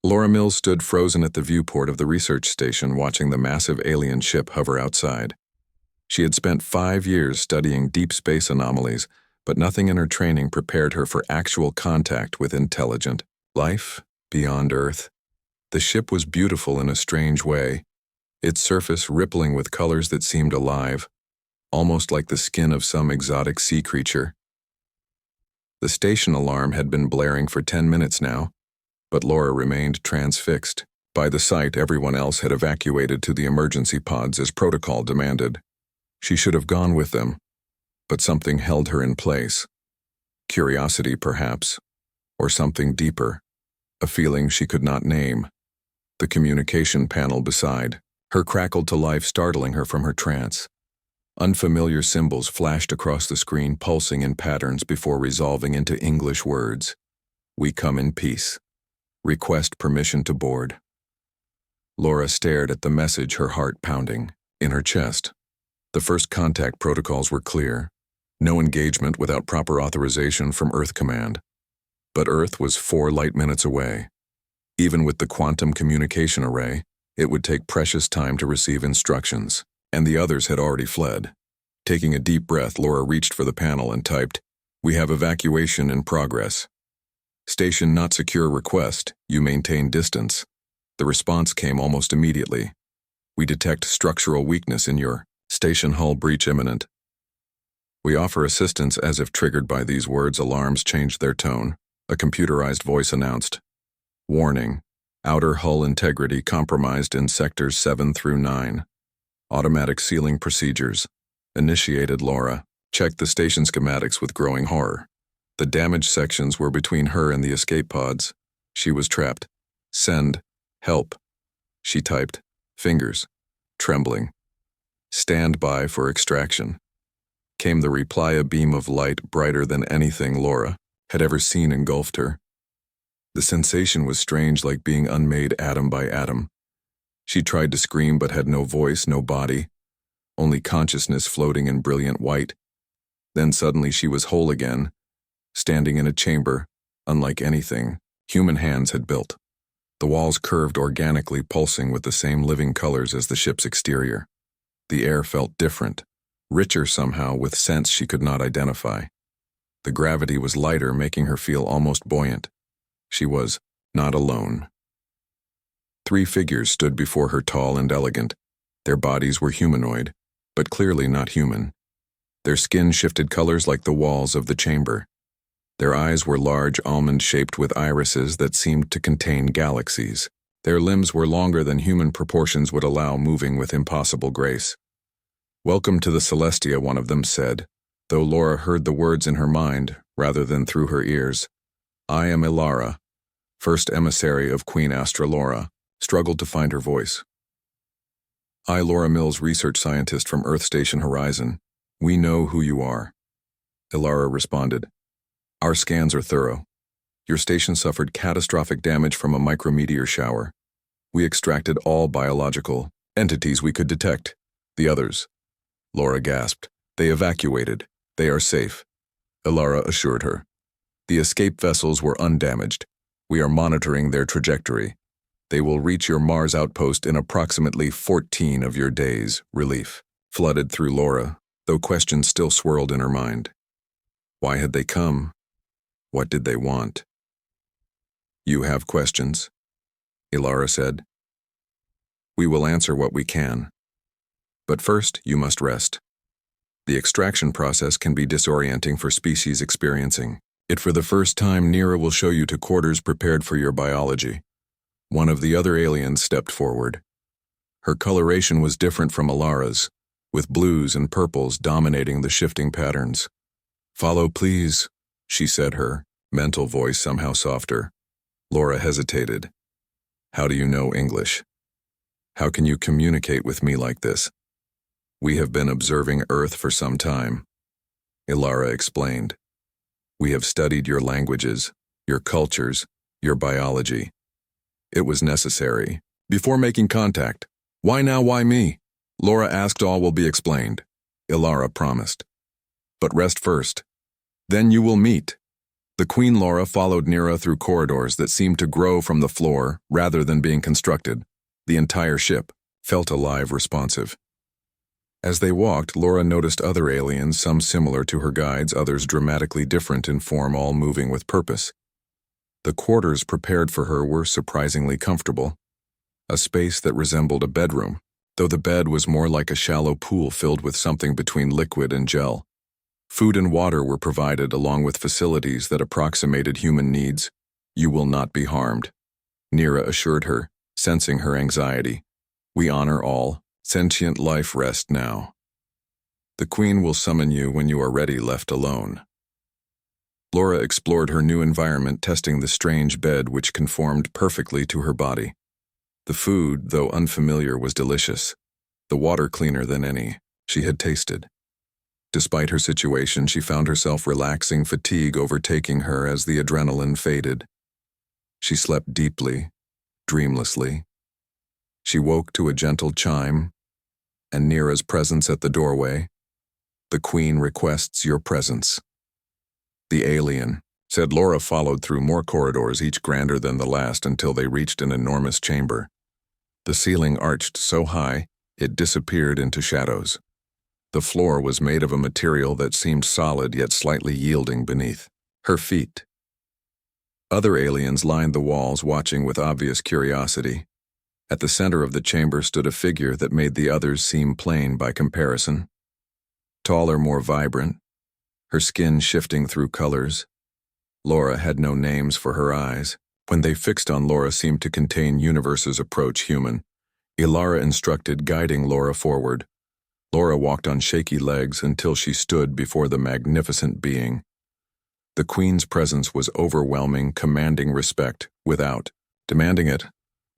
Laura Mills stood frozen at the viewport of the research station watching the massive alien ship hover outside. She had spent 5 years studying deep space anomalies, but nothing in her training prepared her for actual contact with intelligent life beyond Earth. The ship was beautiful in a strange way, its surface rippling with colors that seemed alive, almost like the skin of some exotic sea creature. The station alarm had been blaring for 10 minutes now, but Laura remained transfixed. By the sight, everyone else had evacuated to the emergency pods as protocol demanded. She should have gone with them, but something held her in place. Curiosity, perhaps, or something deeper, a feeling she could not name. The communication panel beside her crackled to life, startling her from her trance. Unfamiliar symbols flashed across the screen, pulsing in patterns before resolving into English words. "We come in peace. Request permission to board." Laura stared at the message, her heart pounding in her chest. The first contact protocols were clear. No engagement without proper authorization from Earth Command. But Earth was 4 light minutes away. Even with the quantum communication array, it would take precious time to receive instructions, and the others had already fled. Taking a deep breath, Laura reached for the panel and typed, "We have evacuation in progress. Station not secure request. You maintain distance." The response came almost immediately. "We detect structural weakness in your station hull, breach imminent." "We offer assistance." As if triggered by these words, alarms changed their tone. A computerized voice announced, "Warning. Outer hull integrity compromised in sectors 7 through 9. Automatic sealing procedures initiated." Laura checked the station schematics with growing horror. The damaged sections were between her and the escape pods. She was trapped. "Send. Help." She typed, fingers trembling. "Stand by for extraction." Came the reply. A beam of light brighter than anything Laura had ever seen engulfed her. The sensation was strange, like being unmade atom by atom. She tried to scream but had no voice, no body, only consciousness floating in brilliant white. Then suddenly she was whole again, standing in a chamber, unlike anything human hands had built. The walls curved organically, pulsing with the same living colors as the ship's exterior. The air felt different, richer somehow, with scents she could not identify. The gravity was lighter, making her feel almost buoyant. She was not alone. 3 figures stood before her, tall and elegant. Their bodies were humanoid, but clearly not human. Their skin shifted colors like the walls of the chamber. Their eyes were large, almond-shaped, with irises that seemed to contain galaxies. Their limbs were longer than human proportions would allow, moving with impossible grace. "Welcome to the Celestia," one of them said, though Laura heard the words in her mind rather than through her ears. "I am Ilara, first emissary of Queen Astra." Laura struggled to find her voice. "I, Laura Mills, research scientist from Earth Station Horizon. We know who you are." Ilara responded, "Our scans are thorough. Your station suffered catastrophic damage from a micrometeor shower. We extracted all biological entities we could detect. The others," Laura gasped, "they evacuated. They are safe," Ilara assured her. "The escape vessels were undamaged. We are monitoring their trajectory. They will reach your Mars outpost in approximately 14 of your days." Relief flooded through Laura, though questions still swirled in her mind. Why had they come? What did they want? "You have questions?" Ilara said. "We will answer what we can. But first, you must rest. The extraction process can be disorienting for species experiencing it for the first time. Nira will show you to quarters prepared for your biology." One of the other aliens stepped forward. Her coloration was different from Ilara's, with blues and purples dominating the shifting patterns. "Follow, please," she said, her mental voice somehow softer. Laura hesitated. "How do you know English? How can you communicate with me like this?" "We have been observing Earth for some time," Ilara explained. "We have studied your languages, your cultures, your biology. It was necessary. Before making contact." "Why now, why me?" Laura asked. "All will be explained," Ilara promised. "But rest first. Then you will meet." The Queen Laura followed Nira through corridors that seemed to grow from the floor rather than being constructed. The entire ship felt alive, responsive. As they walked, Laura noticed other aliens, some similar to her guides, others dramatically different in form, all moving with purpose. The quarters prepared for her were surprisingly comfortable, a space that resembled a bedroom, though the bed was more like a shallow pool filled with something between liquid and gel. Food and water were provided along with facilities that approximated human needs. "You will not be harmed," Nira assured her, sensing her anxiety. "We honor all sentient life. Rest now. The Queen will summon you when you are ready, left alone." Laura explored her new environment, testing the strange bed which conformed perfectly to her body. The food, though unfamiliar, was delicious, the water cleaner than any she had tasted. Despite her situation, she found herself relaxing, fatigue overtaking her as the adrenaline faded. She slept deeply, dreamlessly. She woke to a gentle chime, and Nira's presence at the doorway. "The Queen requests your presence." "The alien," said Laura, followed through more corridors, each grander than the last, until they reached an enormous chamber. The ceiling arched so high, it disappeared into shadows. The floor was made of a material that seemed solid yet slightly yielding beneath her feet. Other aliens lined the walls, watching with obvious curiosity. At the center of the chamber stood a figure that made the others seem plain by comparison. Taller, more vibrant, her skin shifting through colors. Laura had no names for her eyes. When they fixed on Laura, seemed to contain universes approach human. Ilara instructed, guiding Laura forward. Laura walked on shaky legs until she stood before the magnificent being. The Queen's presence was overwhelming, commanding respect, without demanding it.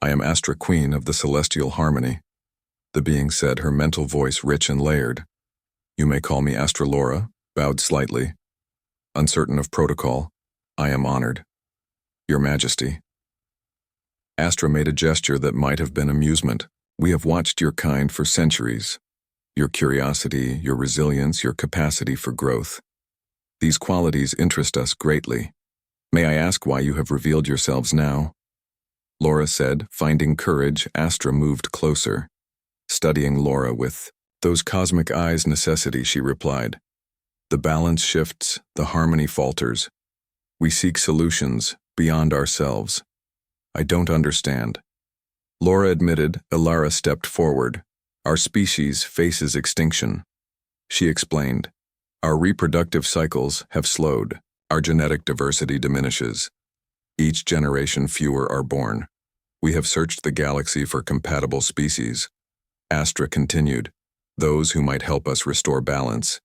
"I am Astra, Queen of the Celestial Harmony," the being said, her mental voice rich and layered. "You may call me Astra." Laura bowed slightly. Uncertain of protocol, "I am honored, Your Majesty." Astra made a gesture that might have been amusement. "We have watched your kind for centuries. Your curiosity, your resilience, your capacity for growth. These qualities interest us greatly. May I ask why you have revealed yourselves now?" Laura said, finding courage. Astra moved closer, studying Laura with those cosmic eyes. "Necessity," she replied. "The balance shifts, the harmony falters. We seek solutions beyond ourselves." "I don't understand," Laura admitted. Ilara stepped forward. "Our species faces extinction," she explained. "Our reproductive cycles have slowed. Our genetic diversity diminishes. Each generation fewer are born. We have searched the galaxy for compatible species." Astra continued, "Those who might help us restore balance.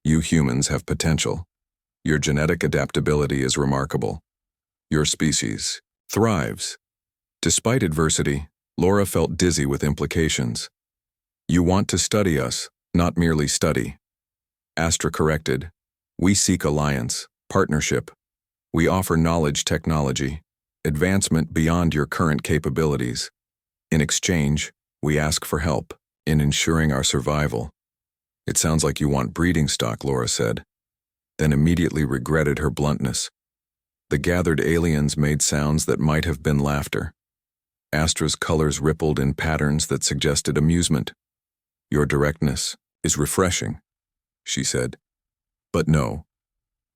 You humans have potential. Your genetic adaptability is remarkable. Your species thrives." Despite adversity, Laura felt dizzy with implications. "You want to study us, not merely study." Astra corrected. "We seek alliance, partnership. We offer knowledge, technology, advancement beyond your current capabilities. In exchange, we ask for help in ensuring our survival." "It sounds like you want breeding stock," Laura said, then immediately regretted her bluntness. The gathered aliens made sounds that might have been laughter. Astra's colors rippled in patterns that suggested amusement. "Your directness is refreshing," she said. "But no,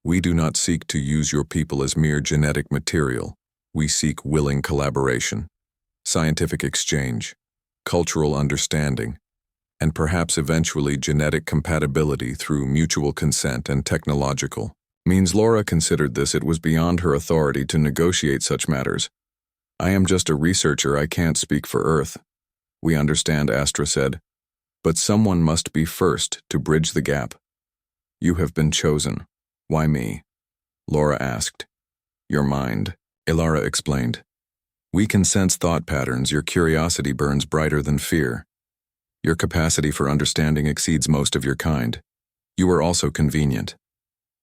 we do not seek to use your people as mere genetic material. We seek willing collaboration, scientific exchange, cultural understanding, and perhaps eventually genetic compatibility through mutual consent and technological means." Laura considered this. It was beyond her authority to negotiate such matters. "I am just a researcher. I can't speak for Earth." "We understand," Astra said. "But someone must be first to bridge the gap. You have been chosen." "Why me?" Laura asked. "Your mind," Ilara explained. "We can sense thought patterns. Your curiosity burns brighter than fear. Your capacity for understanding exceeds most of your kind. You are also convenient."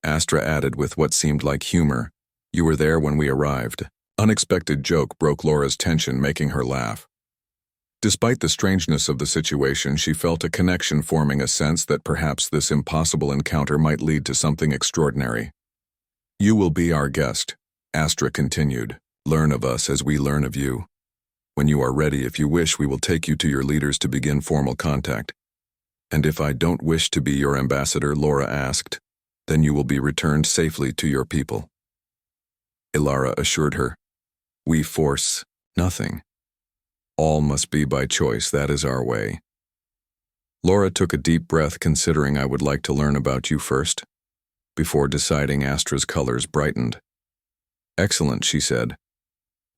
Astra added with what seemed like humor, "You were there when we arrived." Unexpected joke broke Laura's tension, making her laugh. Despite the strangeness of the situation, she felt a connection forming, a sense that perhaps this impossible encounter might lead to something extraordinary. You will be our guest, Astra continued. Learn of us as we learn of you. When you are ready, if you wish, we will take you to your leaders to begin formal contact. And if I don't wish to be your ambassador, Laura asked, then you will be returned safely to your people. Ilara assured her, we force nothing. All must be by choice, that is our way. Laura took a deep breath, considering I would like to learn about you first. Before deciding, Astra's colors brightened. Excellent, she said.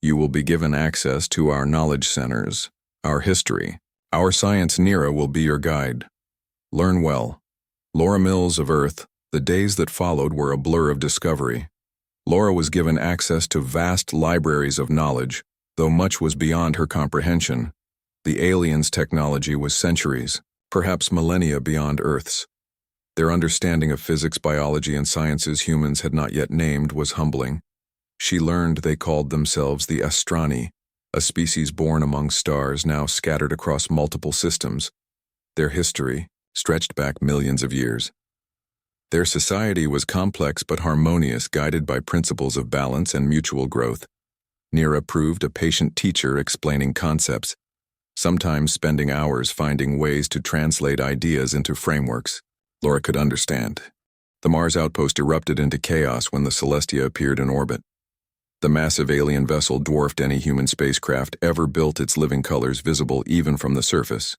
You will be given access to our knowledge centers, our history. Our science Nera will be your guide. Learn well. Laura Mills of Earth, the days that followed were a blur of discovery. Laura was given access to vast libraries of knowledge, though much was beyond her comprehension. The aliens' technology was centuries, perhaps millennia beyond Earth's. Their understanding of physics, biology, and sciences humans had not yet named was humbling. She learned they called themselves the Astrani, a species born among stars now scattered across multiple systems. Their history stretched back millions of years. Their society was complex but harmonious, guided by principles of balance and mutual growth. Nera proved a patient teacher, explaining concepts, sometimes spending hours finding ways to translate ideas into frameworks Laura could understand. The Mars outpost erupted into chaos when the Celestia appeared in orbit. The massive alien vessel dwarfed any human spacecraft ever built, its living colors visible even from the surface.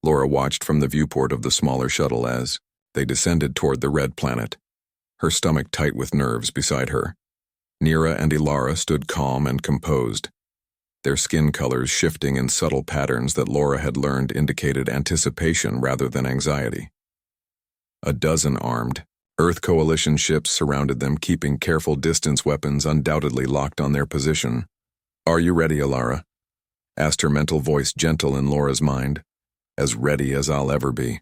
Laura watched from the viewport of the smaller shuttle as they descended toward the red planet, her stomach tight with nerves beside her. Nera and Ilara stood calm and composed, their skin colors shifting in subtle patterns that Laura had learned indicated anticipation rather than anxiety. A dozen armed Earth Coalition ships surrounded them, keeping careful distance, weapons undoubtedly locked on their position. Are you ready, Ilara? Asked her mental voice, gentle in Laura's mind. As ready as I'll ever be.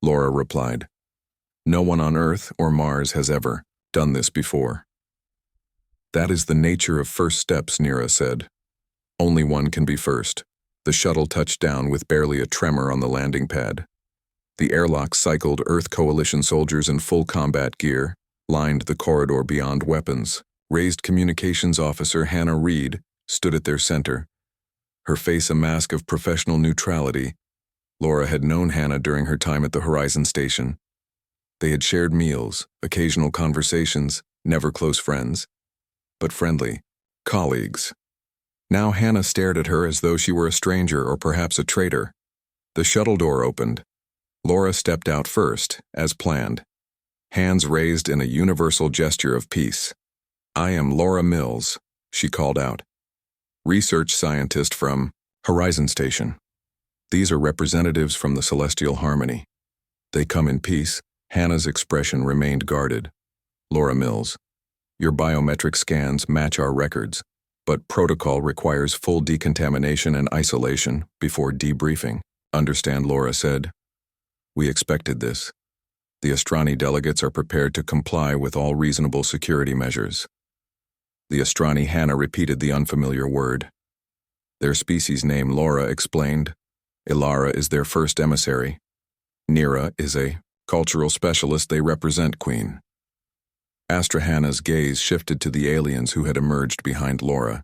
Laura replied, no one on Earth or Mars has ever done this before. That is the nature of first steps, Nera said. Only one can be first. The shuttle touched down with barely a tremor on the landing pad. The airlock cycled. Earth Coalition soldiers in full combat gear lined the corridor beyond weapons. Raised Communications Officer Hannah Reed stood at their center, her face a mask of professional neutrality. Laura had known Hannah during her time at the Horizon Station. They had shared meals, occasional conversations, never close friends, but friendly colleagues. Now Hannah stared at her as though she were a stranger or perhaps a traitor. The shuttle door opened. Laura stepped out first, as planned, hands raised in a universal gesture of peace. I am Laura Mills, she called out. Research scientist from Horizon Station. These are representatives from the Celestial Harmony. They come in peace. Hannah's expression remained guarded. Laura Mills, your biometric scans match our records, but protocol requires full decontamination and isolation before debriefing. Understand, Laura said. We expected this. The Astrani delegates are prepared to comply with all reasonable security measures. The Astrani, Hannah repeated the unfamiliar word. Their species name, Laura explained. Ilara is their first emissary. Nera is a cultural specialist they represent, Queen. Astra. Hannah's gaze shifted to the aliens who had emerged behind Laura.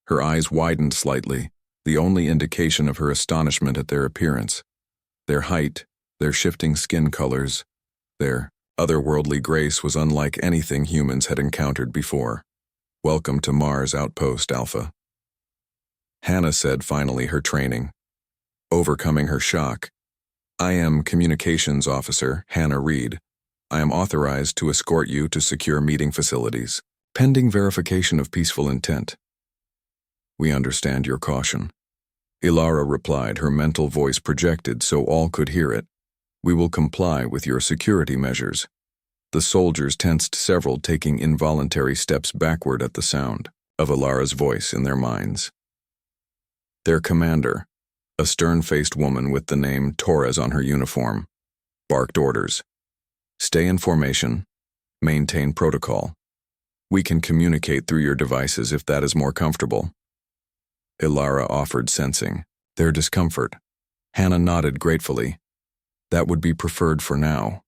Her eyes widened slightly, the only indication of her astonishment at their appearance. Their height, their shifting skin colors, their otherworldly grace was unlike anything humans had encountered before. Welcome to Mars Outpost Alpha. Hannah said finally, her training overcoming her shock. I am Communications Officer Hannah Reed. I am authorized to escort you to secure meeting facilities, pending verification of peaceful intent. We understand your caution. Ilara replied, her mental voice projected so all could hear it. We will comply with your security measures. The soldiers tensed, several taking involuntary steps backward at the sound of Ilara's voice in their minds. Their commander, a stern-faced woman with the name Torres on her uniform, barked orders. Stay in formation. Maintain protocol. We can communicate through your devices if that is more comfortable. Ilara offered, sensing their discomfort. Hannah nodded gratefully. That would be preferred for now.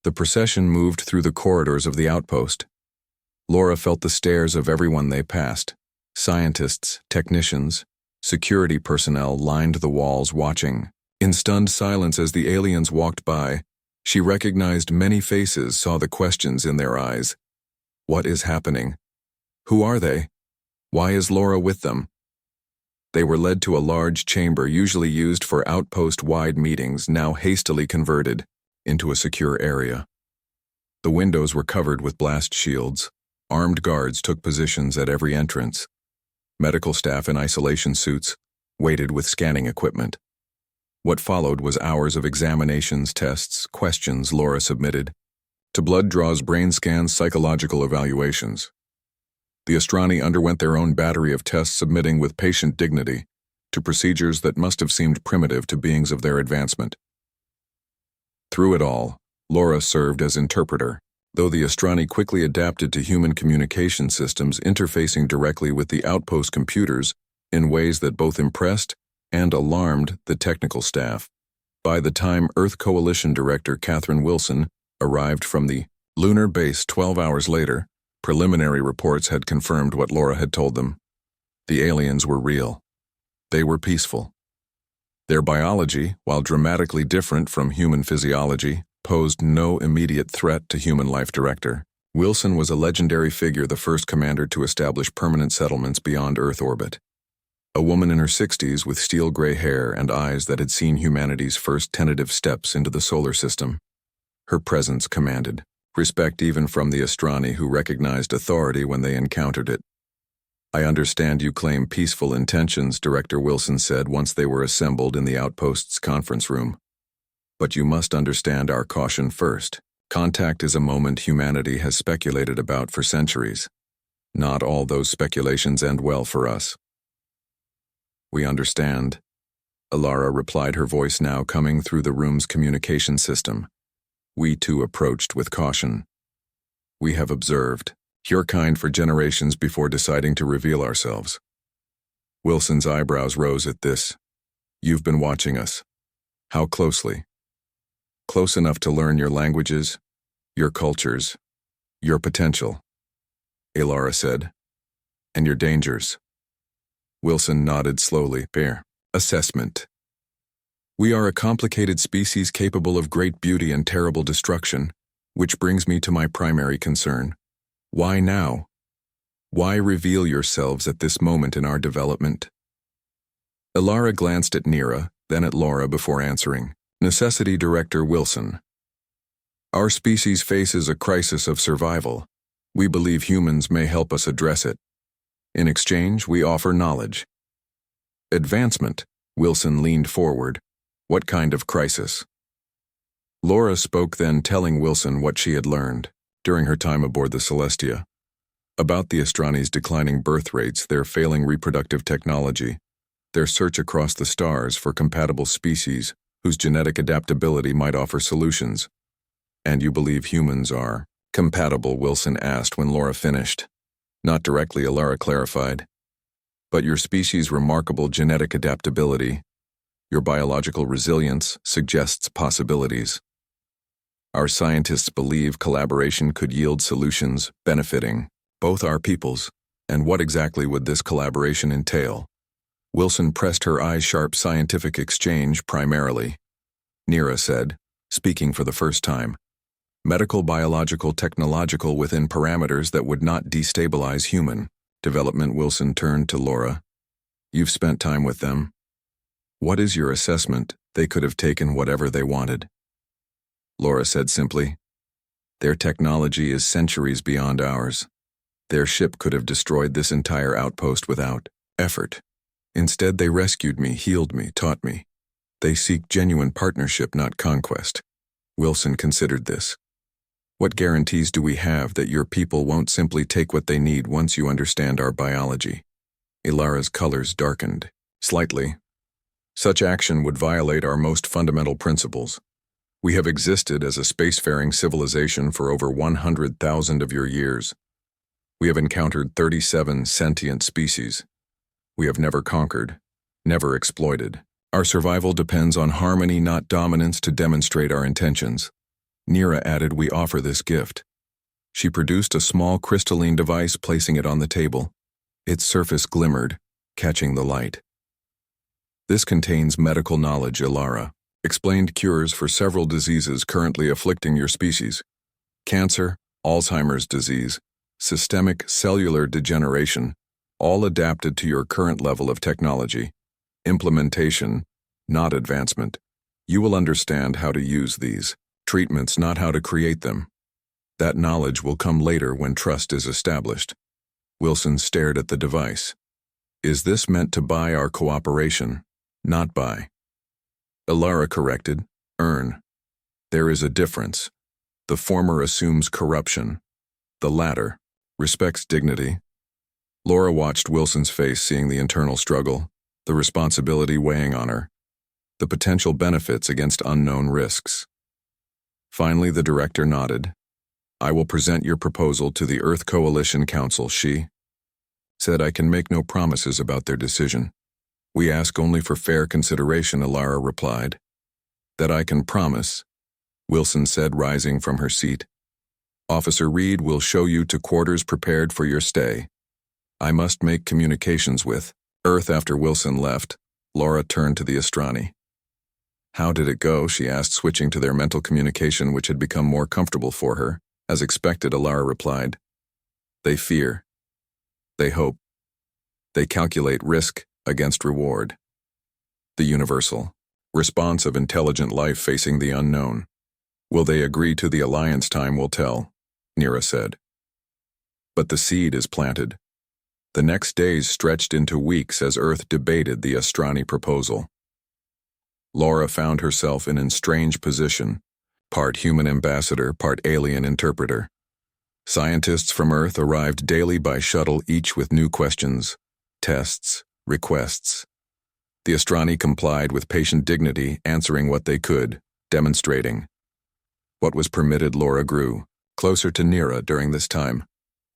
The procession moved through the corridors of the outpost. Laura felt the stares of everyone they passed. Scientists, technicians, security personnel lined the walls watching. In stunned silence as the aliens walked by, she recognized many faces, saw the questions in their eyes. What is happening? Who are they? Why is Laura with them? They were led to a large chamber usually used for outpost-wide meetings, now hastily converted into a secure area. The windows were covered with blast shields. Armed guards took positions at every entrance. Medical staff in isolation suits waited with scanning equipment. What followed was hours of examinations, tests, questions Laura submitted, to blood draws, brain scans, psychological evaluations. The Astrani underwent their own battery of tests, submitting with patient dignity to procedures that must have seemed primitive to beings of their advancement. Through it all, Laura served as interpreter, though the Astrani quickly adapted to human communication systems, interfacing directly with the outpost computers in ways that both impressed and alarmed the technical staff. By the time Earth Coalition Director Catherine Wilson arrived from the lunar base 12 hours later, preliminary reports had confirmed what Laura had told them. The aliens were real. They were peaceful. Their biology, while dramatically different from human physiology, posed no immediate threat to human life. Director Wilson was a legendary figure, the first commander to establish permanent settlements beyond Earth orbit. A woman in her 60s with steel gray hair and eyes that had seen humanity's first tentative steps into the solar system. Her presence commanded respect even from the Astrani, who recognized authority when they encountered it. "I understand you claim peaceful intentions," Director Wilson said once they were assembled in the outpost's conference room. "But you must understand our caution first. Contact is a moment humanity has speculated about for centuries. Not all those speculations end well for us." "We understand," Alara replied, her voice now coming through the room's communication system. "We too approached with caution. We have observed your kind for generations before deciding to reveal ourselves." Wilson's eyebrows rose at this. "You've been watching us. How closely?" "Close enough to learn your languages, your cultures, your potential," Alara said. "And your dangers." Wilson nodded slowly. "Fair assessment. We are a complicated species capable of great beauty and terrible destruction, which brings me to my primary concern. Why now? Why reveal yourselves at this moment in our development?" Alara glanced at Nira, then at Laura before answering. "Necessity, Director Wilson. Our species faces a crisis of survival. We believe humans may help us address it. In exchange, we offer knowledge." "Advancement," Wilson leaned forward. "What kind of crisis?" Laura spoke then, telling Wilson what she had learned during her time aboard the Celestia. About the Astrani's declining birth rates, their failing reproductive technology, their search across the stars for compatible species whose genetic adaptability might offer solutions. "And you believe humans are compatible?" Wilson asked when Laura finished. "Not directly," Alara clarified. "But your species' remarkable genetic adaptability, your biological resilience, suggests possibilities. Our scientists believe collaboration could yield solutions benefiting both our peoples. And what exactly would this collaboration entail?" Wilson pressed her eye-sharp. "Scientific exchange, primarily," Nira said, speaking for the first time. "Medical, biological, technological, within parameters that would not destabilize human development." Wilson turned to Laura. "You've spent time with them. What is your assessment?" "They could have taken whatever they wanted," Laura said simply. "Their technology is centuries beyond ours. Their ship could have destroyed this entire outpost without effort. Instead, they rescued me, healed me, taught me. They seek genuine partnership, not conquest." Wilson considered this. "What guarantees do we have that your people won't simply take what they need once you understand our biology?" Ilara's colors darkened slightly. "Such action would violate our most fundamental principles. We have existed as a spacefaring civilization for over 100,000 of your years. We have encountered 37 sentient species. We have never conquered, never exploited. Our survival depends on harmony, not dominance, to demonstrate our intentions. Nira added, "We offer this gift." She produced a small crystalline device, placing it on the table. Its surface glimmered, catching the light. "This contains medical knowledge, Ilara. Explained cures for several diseases currently afflicting your species. Cancer, Alzheimer's disease, systemic cellular degeneration, all adapted to your current level of technology. Implementation, not advancement. You will understand how to use these treatments, not how to create them. That knowledge will come later when trust is established." Wilson stared at the device. "Is this meant to buy our cooperation, not buy?" Ilara corrected, "Earn. There is a difference. The former assumes corruption. The latter respects dignity." Laura watched Wilson's face, seeing the internal struggle, the responsibility weighing on her, the potential benefits against unknown risks. Finally, the director nodded. "I will present your proposal to the Earth Coalition Council," she said. "I can make no promises about their decision. We ask only for fair consideration," Ilara replied. "That I can promise," Wilson said, rising from her seat. "Officer Reed will show you to quarters prepared for your stay. I must make communications with Earth." After Wilson left, Laura turned to the Astrani. "How did it go?" she asked, switching to their mental communication, which had become more comfortable for her. As expected, Ilara replied. "They fear. They hope. They calculate risk against reward. The universal response of intelligent life facing the unknown. Will they agree to the alliance? Time will tell," Nira said. But the seed is planted. The next days stretched into weeks as Earth debated the Astrani proposal. Laura found herself in a strange position, part human ambassador, part alien interpreter. Scientists from Earth arrived daily by shuttle, each with new questions, tests, requests. The Astrani complied with patient dignity, answering what they could, demonstrating what was permitted. Laura grew closer to Nira during this time,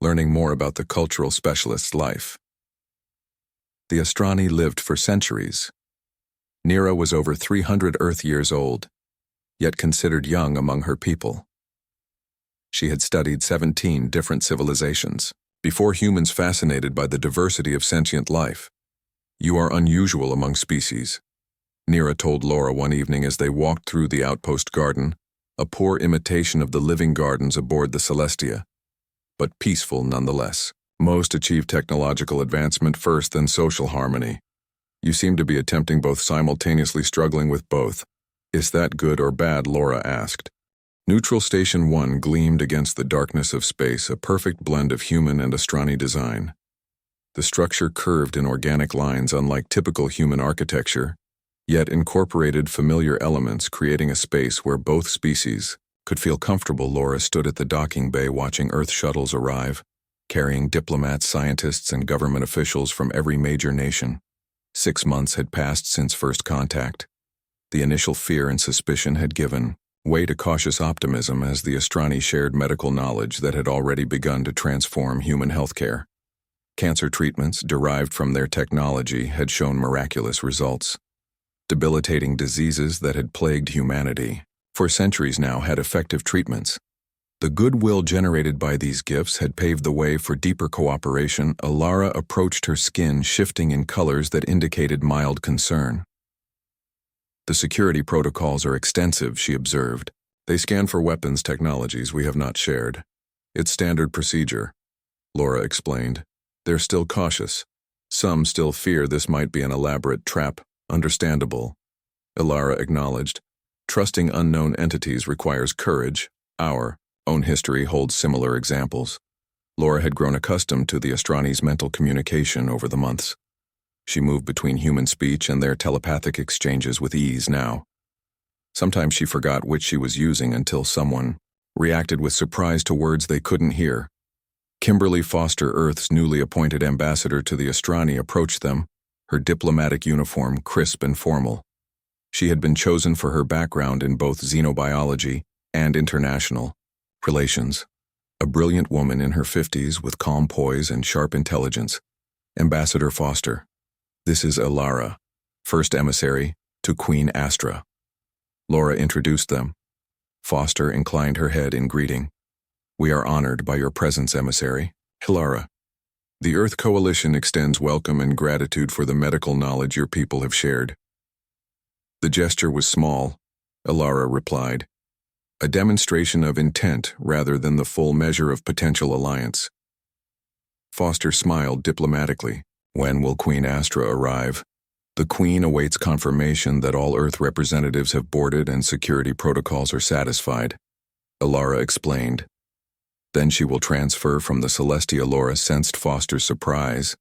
learning more about the cultural specialist's life. The Astrani lived for centuries. Nira was over 300 Earth years old, yet considered young among her people. She had studied 17 different civilizations before humans, fascinated by the diversity of sentient life. "You are unusual among species," Nira told Laura one evening as they walked through the outpost garden, a poor imitation of the living gardens aboard the Celestia, but peaceful nonetheless. "Most achieve technological advancement first, then social harmony. You seem to be attempting both simultaneously, struggling with both. Is that good or bad?" Laura asked. Neutral Station 1 gleamed against the darkness of space, a perfect blend of human and Astrani design. The structure curved in organic lines, unlike typical human architecture, yet incorporated familiar elements, creating a space where both species could feel comfortable. Laura stood at the docking bay watching Earth shuttles arrive, carrying diplomats, scientists, and government officials from every major nation. 6 months had passed since first contact. The initial fear and suspicion had given way to cautious optimism as the Astrani shared medical knowledge that had already begun to transform human healthcare. Cancer treatments derived from their technology had shown miraculous results. Debilitating diseases that had plagued humanity for centuries now had effective treatments. The goodwill generated by these gifts had paved the way for deeper cooperation. Ilara approached, her skin shifting in colors that indicated mild concern. "The security protocols are extensive," she observed. "They scan for weapons technologies we have not shared. It's standard procedure," Laura explained. "They're still cautious. Some still fear this might be an elaborate trap." "Understandable," Ilara acknowledged. "Trusting unknown entities requires courage. Our own history holds similar examples." Laura had grown accustomed to the Astrani's mental communication over the months. She moved between human speech and their telepathic exchanges with ease now. Sometimes she forgot which she was using until someone reacted with surprise to words they couldn't hear. Kimberly Foster, Earth's newly appointed ambassador to the Astrani, approached them, her diplomatic uniform crisp and formal. She had been chosen for her background in both xenobiology and international relations. A brilliant woman in her 50s with calm poise and sharp intelligence. "Ambassador Foster, this is Ilara, first emissary to Queen Astra." Laura introduced them. Foster inclined her head in greeting. "We are honored by your presence, emissary." "Hilara, the Earth Coalition extends welcome and gratitude for the medical knowledge your people have shared." The gesture was small, Hilara replied, a demonstration of intent rather than the full measure of potential alliance. Foster smiled diplomatically. "When will Queen Astra arrive?" "The Queen awaits confirmation that all Earth representatives have boarded and security protocols are satisfied," Hilara explained. "Then she will transfer from the Celestia." Laura sensed Foster's surprise.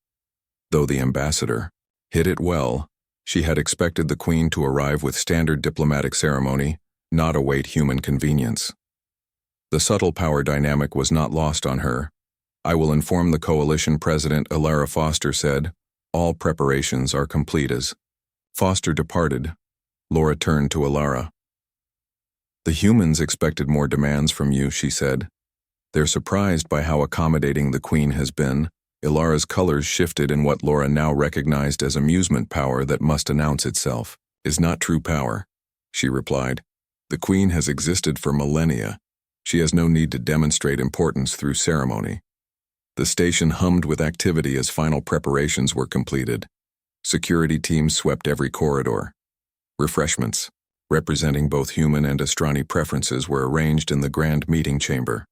Though the ambassador hid it well, she had expected the Queen to arrive with standard diplomatic ceremony, not await human convenience. The subtle power dynamic was not lost on her. "I will inform the Coalition President," Hilara Foster said. "All preparations are complete." As Foster departed, Laura turned to Hilara. "The humans expected more demands from you," she said. "They're surprised by how accommodating the Queen has been." Ilara's colors shifted in what Laura now recognized as amusement power that must announce itself. "Is not true power," she replied. "The Queen has existed for millennia. She has no need to demonstrate importance through ceremony." The station hummed with activity as final preparations were completed. Security teams swept every corridor. Refreshments, representing both human and Astrani preferences, were arranged in the grand meeting chamber.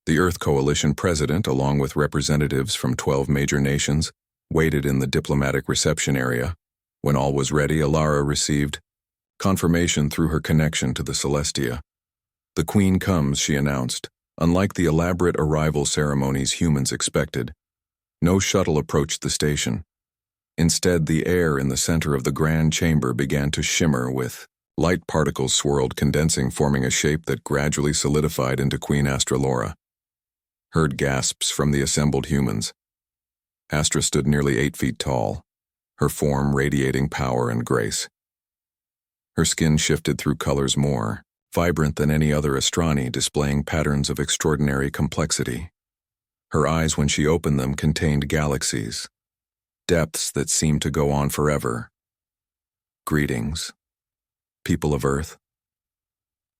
The Earth Coalition president, along with representatives from 12 major nations, waited in the diplomatic reception area. When all was ready, Hilara received confirmation through her connection to the Celestia. "The Queen comes," she announced. Unlike the elaborate arrival ceremonies humans expected, no shuttle approached the station. Instead, the air in the center of the grand chamber began to shimmer with light particles swirled, condensing, forming a shape that gradually solidified into Queen Astra. Laura heard gasps from the assembled humans. Astra stood nearly 8 feet tall, her form radiating power and grace. Her skin shifted through colors more vibrant than any other Astrani, displaying patterns of extraordinary complexity. Her eyes, when she opened them, contained galaxies, depths that seemed to go on forever. "Greetings, people of Earth."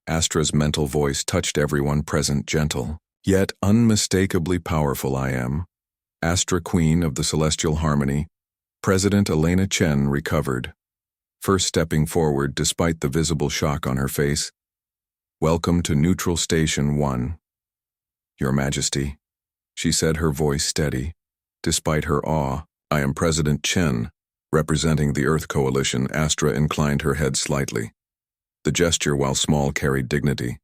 Astra's mental voice touched everyone present, gentle, yet unmistakably powerful. "I am Astra, Queen of the Celestial Harmony." President Elena Chen recovered, first stepping forward despite the visible shock on her face. "Welcome to Neutral Station 1. Your Majesty," she said, her voice steady, despite her awe. "I am President Chen, representing the Earth Coalition." Astra inclined her head slightly. The gesture, while small, carried dignity.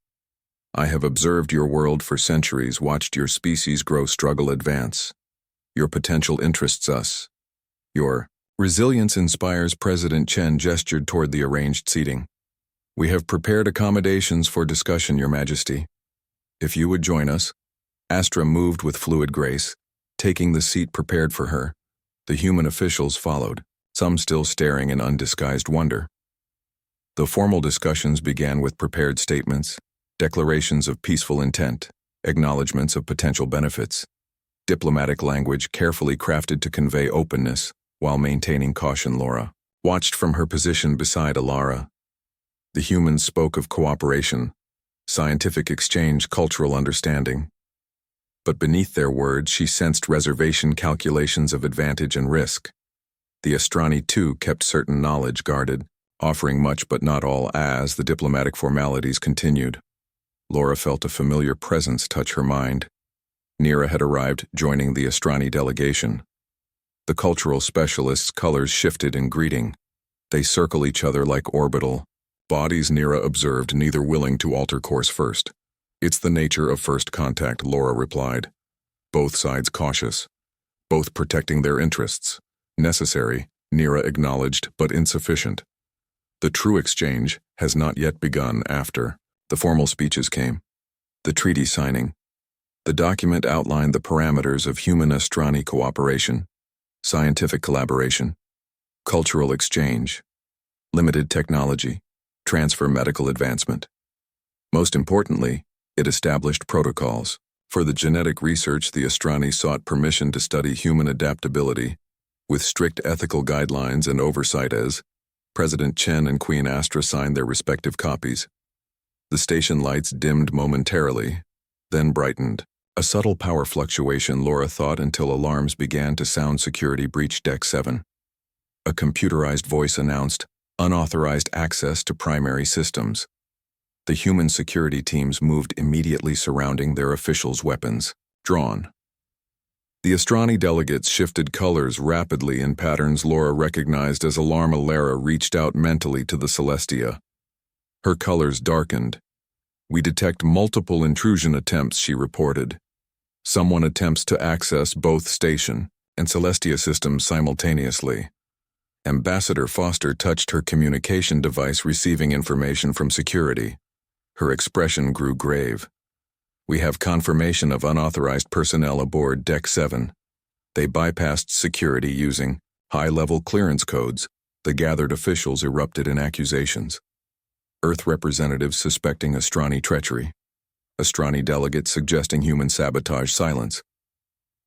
"I have observed your world for centuries, watched your species grow, struggle, advance. Your potential interests us. Your resilience inspires." President Chen gestured toward the arranged seating. "We have prepared accommodations for discussion, Your Majesty. If you would join us." Astra moved with fluid grace, taking the seat prepared for her. The human officials followed, some still staring in undisguised wonder. The formal discussions began with prepared statements, declarations of peaceful intent, acknowledgments of potential benefits, diplomatic language carefully crafted to convey openness while maintaining caution. Laura watched from her position beside Hilara. The humans spoke of cooperation, scientific exchange, cultural understanding. But beneath their words, she sensed reservation, calculations of advantage and risk. The Astrani, too, kept certain knowledge guarded, offering much but not all. As the diplomatic formalities continued, Laura felt a familiar presence touch her mind. Nira had arrived, joining the Astrani delegation. The cultural specialists' colors shifted in greeting. They circle each other like orbital bodies, Nira observed, neither willing to alter course first. "It's the nature of first contact," Laura replied. "Both sides cautious, both protecting their interests. Necessary," Nira acknowledged, "but insufficient. The true exchange has not yet begun." After the formal speeches came the treaty signing. The document outlined the parameters of human Astrani cooperation, scientific collaboration, cultural exchange, limited technology, transfer, medical advancement. Most importantly, it established protocols. For the genetic research, the Astrani sought permission to study human adaptability, with strict ethical guidelines and oversight. As President Chen and Queen Astra signed their respective copies, The station lights dimmed momentarily, then brightened. A subtle power fluctuation, Laura thought, until alarms began to sound. Security breach Deck 7. A computerized voice announced, unauthorized access to primary systems. The human security teams moved immediately, surrounding their officials' weapons drawn. The Astrani delegates shifted colors rapidly in patterns Laura recognized as alarm. Alara reached out mentally to the Celestia. Her colors darkened. "We detect multiple intrusion attempts," she reported. "Someone attempts to access both station and Celestia systems simultaneously." Ambassador Foster touched her communication device, receiving information from security. Her expression grew grave. "We have confirmation of unauthorized personnel aboard Deck 7. They bypassed security using high-level clearance codes." The gathered officials erupted in accusations. Earth representatives suspecting Astrani treachery. Astrani delegates suggesting human sabotage. Silence.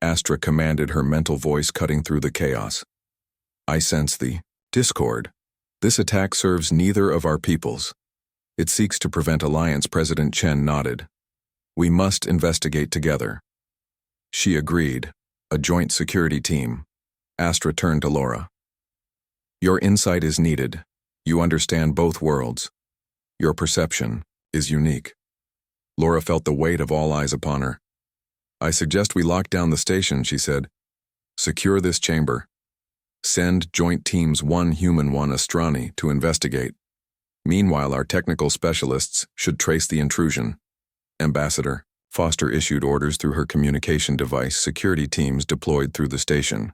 Astra commanded, her mental voice cutting through the chaos. "I sense the discord. This attack serves neither of our peoples. It seeks to prevent alliance." President Chen nodded. "We must investigate together." She agreed. A joint security team. Astra turned to Laura. "Your insight is needed. You understand both worlds. Your perception is unique." Laura felt the weight of all eyes upon her. "I suggest we lock down the station," she said. "Secure this chamber. Send joint teams, 1 human, 1 Astrani, to investigate. Meanwhile, our technical specialists should trace the intrusion." Ambassador Foster issued orders through her communication device. Security teams deployed through the station.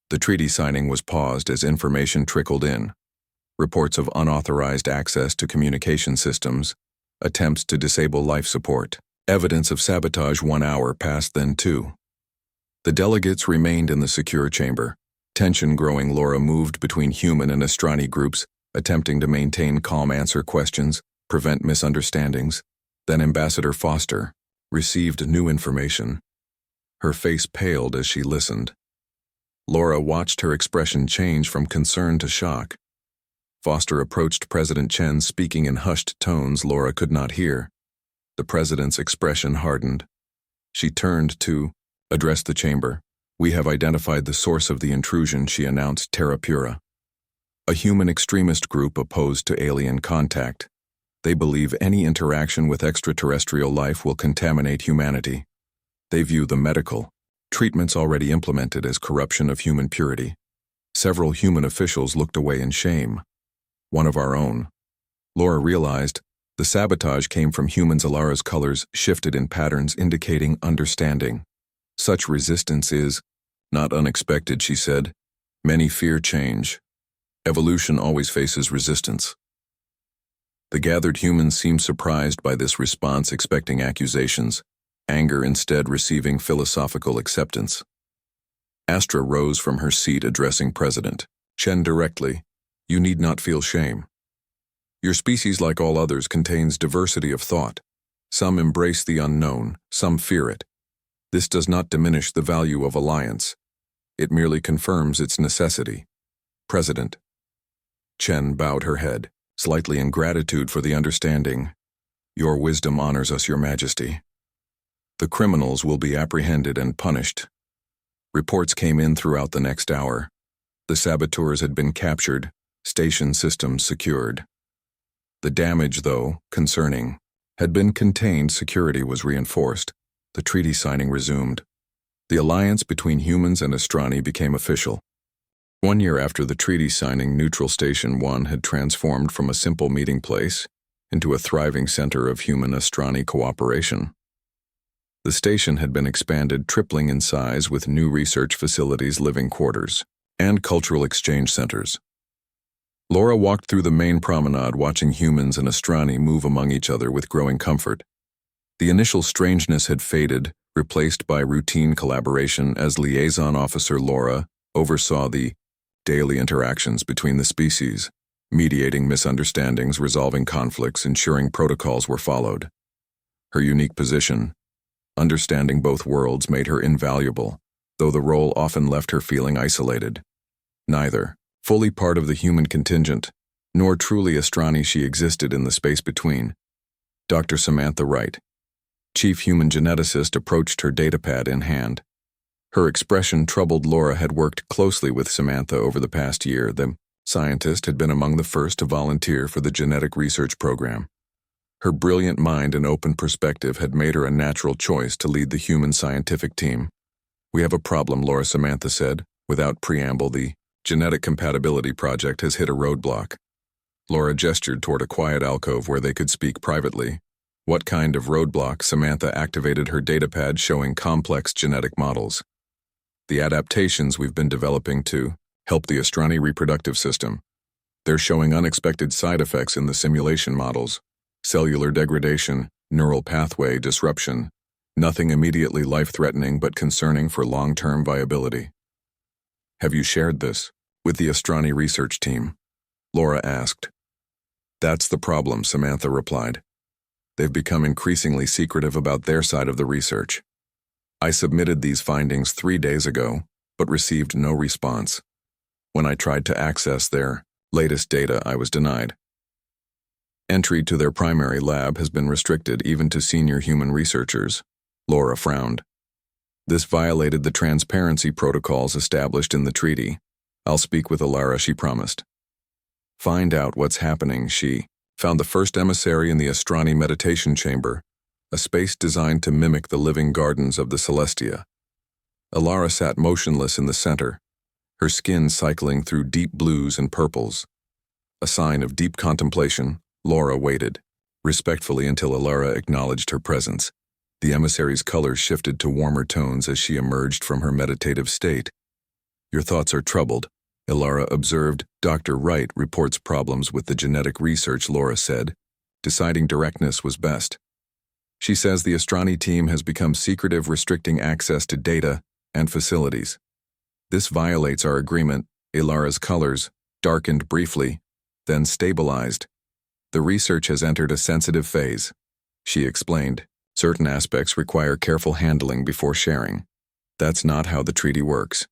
The treaty signing was paused as information trickled in. Reports of unauthorized access to communication systems, attempts to disable life support, evidence of sabotage. 1 hour passed, then 2. The delegates remained in the secure chamber. Tension growing. Laura moved between human and Astrani groups, attempting to maintain calm, answer questions, prevent misunderstandings. Then Ambassador Foster received new information. Her face paled as she listened. Laura watched her expression change from concern to shock. Foster approached President Chen, speaking in hushed tones Laura could not hear. The president's expression hardened. She turned to address the chamber. "We have identified the source of the intrusion," she announced. "Terra Pura, a human extremist group opposed to alien contact. They believe any interaction with extraterrestrial life will contaminate humanity. They view the medical treatments already implemented as corruption of human purity." Several human officials looked away in shame. "One of our own." Laura realized the sabotage came from humans. Alara's colors shifted in patterns indicating understanding. "Such resistance is not unexpected," she said. "Many fear change. Evolution always faces resistance." The gathered humans seemed surprised by this response, expecting accusations, anger instead receiving philosophical acceptance. Astra rose from her seat, addressing President Chen directly. "You need not feel shame. Your species, like all others, contains diversity of thought. Some embrace the unknown, some fear it. This does not diminish the value of alliance. It merely confirms its necessity." President Chen bowed her head, slightly in gratitude for the understanding. "Your wisdom honors us, Your Majesty. The criminals will be apprehended and punished." Reports came in throughout the next hour. The saboteurs had been captured, station systems secured. The damage, though concerning, had been contained. Security was reinforced. The treaty signing resumed. The alliance between humans and Astrani became official. 1 year after the treaty signing, Neutral Station 1 had transformed from a simple meeting place into a thriving center of human-Astrani cooperation. The station had been expanded, tripling in size, with new research facilities, living quarters, and cultural exchange centers. Laura walked through the main promenade, watching humans and Astrani move among each other with growing comfort. The initial strangeness had faded, replaced by routine collaboration. As liaison officer, Laura oversaw the daily interactions between the species, mediating misunderstandings, resolving conflicts, ensuring protocols were followed. Her unique position, understanding both worlds, made her invaluable, though the role often left her feeling isolated. Neither fully part of the human contingent, nor truly Astrani, she existed in the space between. Dr. Samantha Wright, chief human geneticist, approached her datapad in hand. Her expression troubled. Laura had worked closely with Samantha over the past year. The scientist had been among the first to volunteer for the genetic research program. Her brilliant mind and open perspective had made her a natural choice to lead the human scientific team. "We have a problem," Samantha said. Without preamble, the genetic compatibility project has hit a roadblock. Laura gestured toward a quiet alcove where they could speak privately. "What kind of roadblock?" Samantha activated her datapad, showing complex genetic models. "The adaptations we've been developing to help the Astrani reproductive system. They're showing unexpected side effects in the simulation models. Cellular degradation, neural pathway disruption. Nothing immediately life-threatening but concerning for long-term viability." "Have you shared this with the Astrani research team?" Laura asked. "That's the problem," Samantha replied. "They've become increasingly secretive about their side of the research. I submitted these findings 3 days ago, but received no response. When I tried to access their latest data, I was denied. Entry to their primary lab has been restricted even to senior human researchers." Laura frowned. "This violated the transparency protocols established in the treaty. I'll speak with Alara," she promised. "Find out what's happening." She found the first emissary in the Astrani meditation chamber, a space designed to mimic the living gardens of the Celestia. Alara sat motionless in the center, her skin cycling through deep blues and purples. A sign of deep contemplation, Laura waited, respectfully, until Alara acknowledged her presence. The emissary's colors shifted to warmer tones as she emerged from her meditative state. "Your thoughts are troubled," Alara observed. "Dr. Wright reports problems with the genetic research," Laura said. Deciding directness was best. "She says the Astrani team has become secretive, restricting access to data and facilities. This violates our agreement." Alara's colors darkened briefly, then stabilized. "The research has entered a sensitive phase," she explained. "Certain aspects require careful handling before sharing. That's not how the treaty works."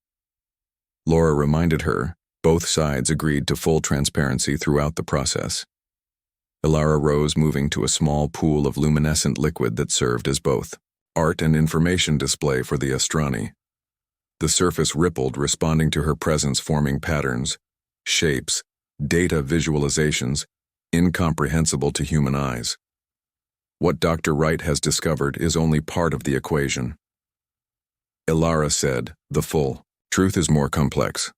Laura reminded her. Both sides agreed to full transparency throughout the process. Alara rose, moving to a small pool of luminescent liquid that served as both art and information display for the Astrani. The surface rippled, responding to her presence, forming patterns, shapes, data visualizations, incomprehensible to human eyes. "What Dr. Wright has discovered is only part of the equation," Alara said. "The full truth is more complex.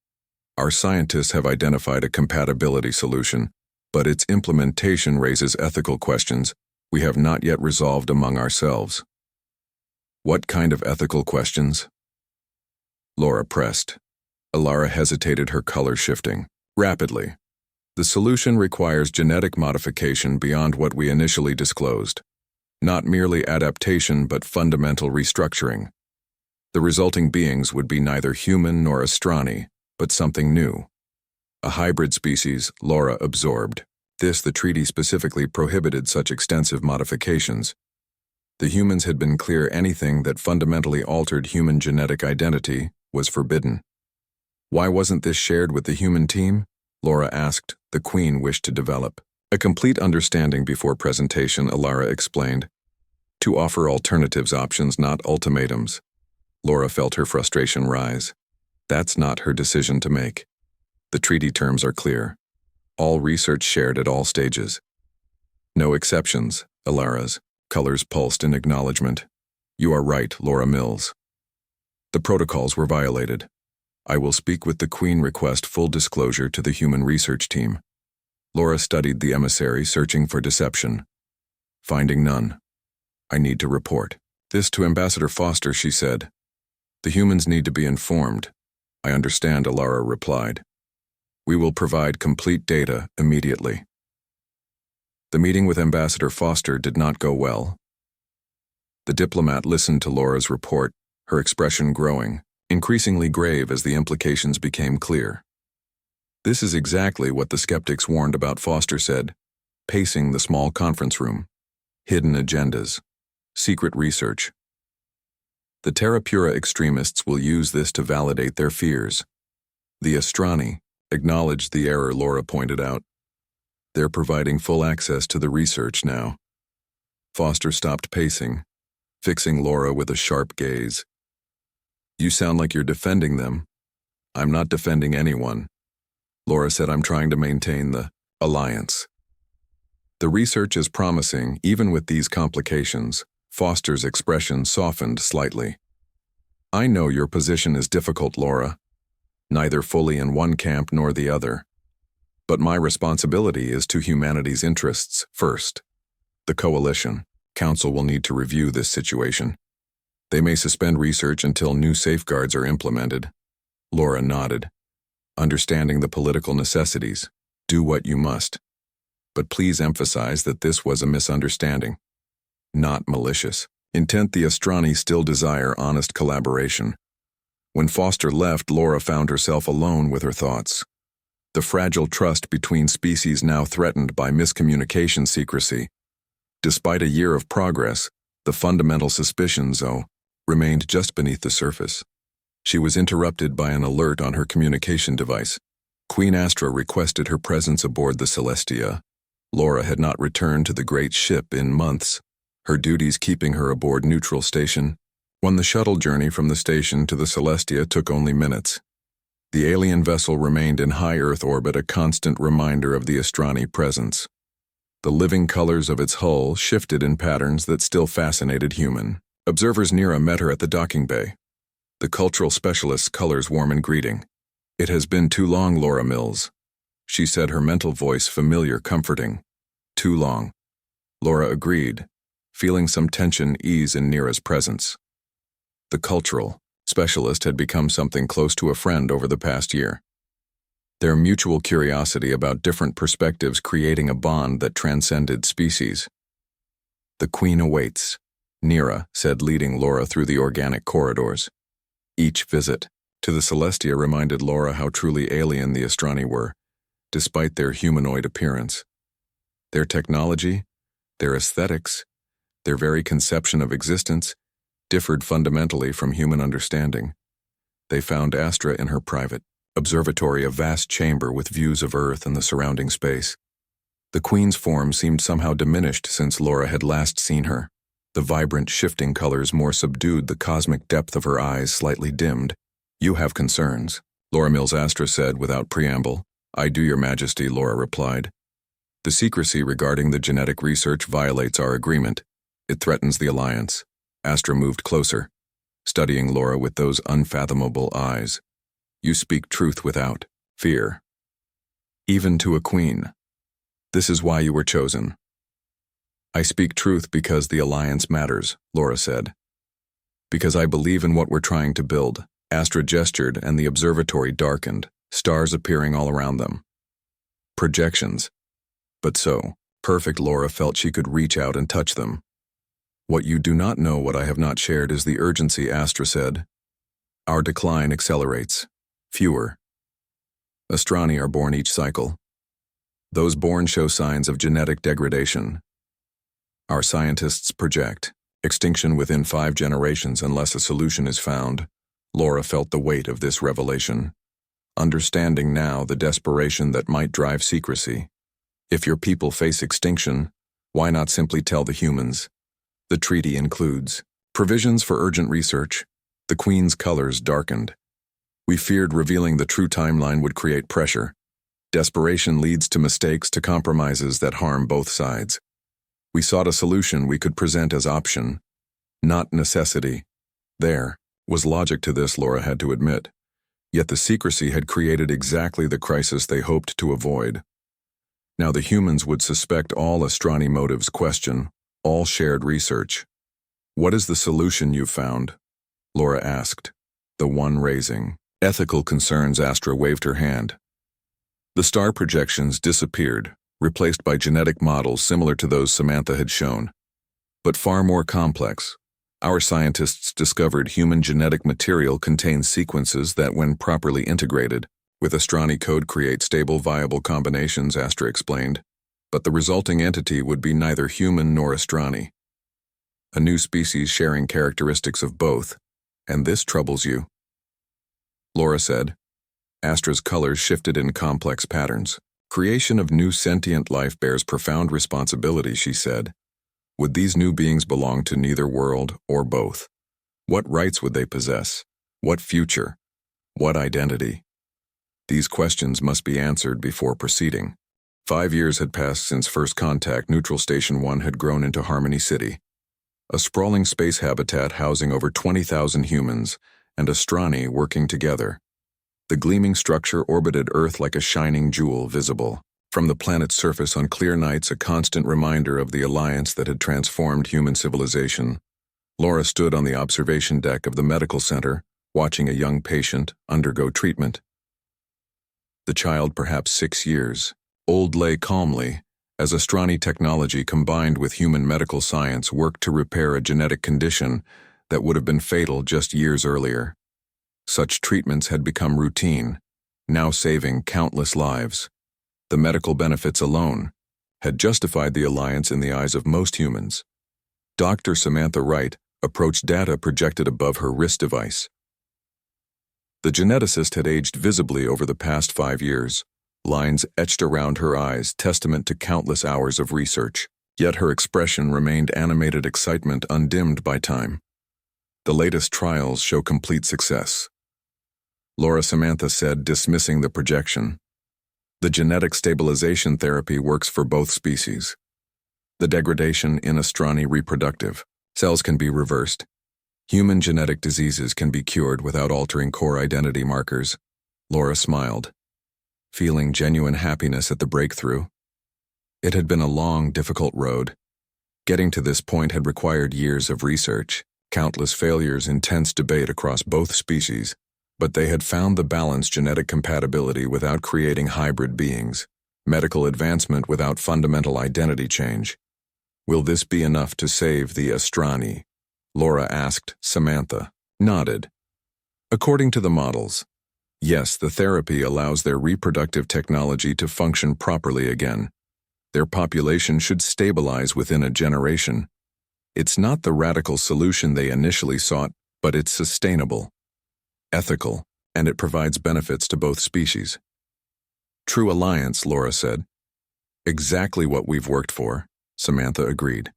Our scientists have identified a compatibility solution, but its implementation raises ethical questions we have not yet resolved among ourselves." "What kind of ethical questions?" Laura pressed. Alara hesitated, her color shifting rapidly. "The solution requires genetic modification beyond what we initially disclosed. Not merely adaptation, but fundamental restructuring. The resulting beings would be neither human nor Astrani, but something new. A hybrid species," Laura absorbed. The treaty specifically prohibited such extensive modifications. The humans had been clear anything that fundamentally altered human genetic identity was forbidden. "Why wasn't this shared with the human team?" Laura asked. "The Queen wished to develop a complete understanding before presentation," Alara explained. "To offer alternatives, options, not ultimatums." Laura felt her frustration rise. That's not her decision to make. The treaty terms are clear. All research shared at all stages. No exceptions, Alara's colors pulsed in acknowledgement. "You are right, Laura Mills. The protocols were violated. I will speak with the Queen, request full disclosure to the human research team." Laura studied the emissary, searching for deception. Finding none. "I need to report this to Ambassador Foster," she said. "The humans need to be informed." "I understand," Alara replied. "We will provide complete data immediately." The meeting with Ambassador Foster did not go well. The diplomat listened to Laura's report, her expression growing, increasingly grave as the implications became clear. "This is exactly what the skeptics warned about," Foster said, pacing the small conference room. "Hidden agendas. Secret research. The Terra Pura extremists will use this to validate their fears." The Astrani acknowledged the error, Laura pointed out. "They're providing full access to the research now. Foster stopped pacing, fixing Laura with a sharp gaze. You sound like you're defending them. I'm not defending anyone. Laura said, I'm trying to maintain the alliance. The research is promising, even with these complications. Foster's expression softened slightly. I know your position is difficult, Laura. Neither fully in one camp nor the other. But my responsibility is to humanity's interests first. The Coalition Council will need to review this situation. They may suspend research until new safeguards are implemented. Laura nodded. Understanding the political necessities, do what you must. But please emphasize that this was a misunderstanding. Not malicious. Intent. The Astrani still desire honest collaboration. When Foster left, Laura found herself alone with her thoughts. The fragile trust between species now threatened by miscommunication secrecy. Despite a year of progress, the fundamental suspicions, remained just beneath the surface. She was interrupted by an alert on her communication device. Queen Astra requested her presence aboard the Celestia. Laura had not returned to the great ship in months, her duties keeping her aboard neutral station. When the shuttle journey from the station to the Celestia took only minutes. The alien vessel remained in high Earth orbit, a constant reminder of the Astrani presence. The living colors of its hull shifted in patterns that still fascinated human observers. Nira met her at the docking bay. The cultural specialist's colors warm in greeting. It has been too long, Laura Mills. She said, her mental voice familiar, comforting. Too long. Laura agreed, feeling some tension ease in Nira's presence. The cultural specialist had become something close to a friend over the past year. Their mutual curiosity about different perspectives creating a bond that transcended species. The Queen awaits, Nira said, leading Laura through the organic corridors. Each visit to the Celestia reminded Laura how truly alien the Astrani were, despite their humanoid appearance. Their technology, their aesthetics, their very conception of existence differed fundamentally from human understanding. They found Astra in her private observatory, a vast chamber with views of Earth and the surrounding space. The Queen's form seemed somehow diminished since Laura had last seen her. The vibrant, shifting colors more subdued, the cosmic depth of her eyes slightly dimmed. You have concerns, Laura Mills Astra said without preamble. I do, Your Majesty, Laura replied. The secrecy regarding the genetic research violates our agreement. It threatens the alliance. Astra moved closer, studying Laura with those unfathomable eyes. You speak truth without fear. Even to a queen. This is why you were chosen. I speak truth because the alliance matters, Laura said. Because I believe in what we're trying to build. Astra gestured and the observatory darkened, stars appearing all around them. Projections. But so perfect, Laura felt she could reach out and touch them. What you do not know, what I have not shared, is the urgency, Astra said. Our decline accelerates. Fewer Astrani are born each cycle. Those born show signs of genetic degradation. Our scientists project extinction within 5 generations unless a solution is found. Laura felt the weight of this revelation, understanding now the desperation that might drive secrecy. If your people face extinction, why not simply tell the humans? The treaty includes provisions for urgent research. The Queen's colors darkened. We feared revealing the true timeline would create pressure. Desperation leads to mistakes, to compromises that harm both sides. We sought a solution we could present as option, not necessity. There was logic to this, Laura had to admit. Yet the secrecy had created exactly the crisis they hoped to avoid. Now the humans would suspect all Astrani motives, question all shared research. What is the solution you've found? Laura asked, the one raising ethical concerns. Astra waved her hand. The star projections disappeared, replaced by genetic models similar to those Samantha had shown, but far more complex. Our scientists discovered human genetic material contains sequences that, when properly integrated with Astrani code, create stable, viable combinations, Astra explained, but the resulting entity would be neither human nor Astrani. A new species sharing characteristics of both, and this troubles you? Laura said. Astra's colors shifted in complex patterns. Creation of new sentient life bears profound responsibility, she said. Would these new beings belong to neither world or both? What rights would they possess? What future? What identity? These questions must be answered before proceeding. 5 years had passed since first contact. Neutral Station 1 had grown into Harmony City, a sprawling space habitat housing over 20,000 humans and Astrani working together. The gleaming structure orbited Earth like a shining jewel visible from the planet's surface on clear nights, a constant reminder of the alliance that had transformed human civilization. Laura stood on the observation deck of the medical center, watching a young patient undergo treatment. The child, perhaps 6 years old, lay calmly as Astrani technology combined with human medical science worked to repair a genetic condition that would have been fatal just years earlier. Such treatments had become routine, now saving countless lives. The medical benefits alone had justified the alliance in the eyes of most humans. Dr. Samantha Wright approached data projected above her wrist device. The geneticist had aged visibly over the past 5 years, lines etched around her eyes, testament to countless hours of research. Yet her expression remained animated excitement undimmed by time. The latest trials show complete success, Laura Samantha said, dismissing the projection. The genetic stabilization therapy works for both species. The degradation in Astrani reproductive cells can be reversed. Human genetic diseases can be cured without altering core identity markers. Laura smiled, feeling genuine happiness at the breakthrough. It had been a long, difficult road. Getting to this point had required years of research, countless failures, intense debate across both species, but they had found the balanced genetic compatibility without creating hybrid beings, medical advancement without fundamental identity change. Will this be enough to save the Astrani? Laura asked. Samantha nodded. According to the models, yes, the therapy allows their reproductive technology to function properly again. Their population should stabilize within a generation. It's not the radical solution they initially sought, but it's sustainable, ethical, and it provides benefits to both species. True alliance, Laura said. Exactly what we've worked for, Samantha agreed.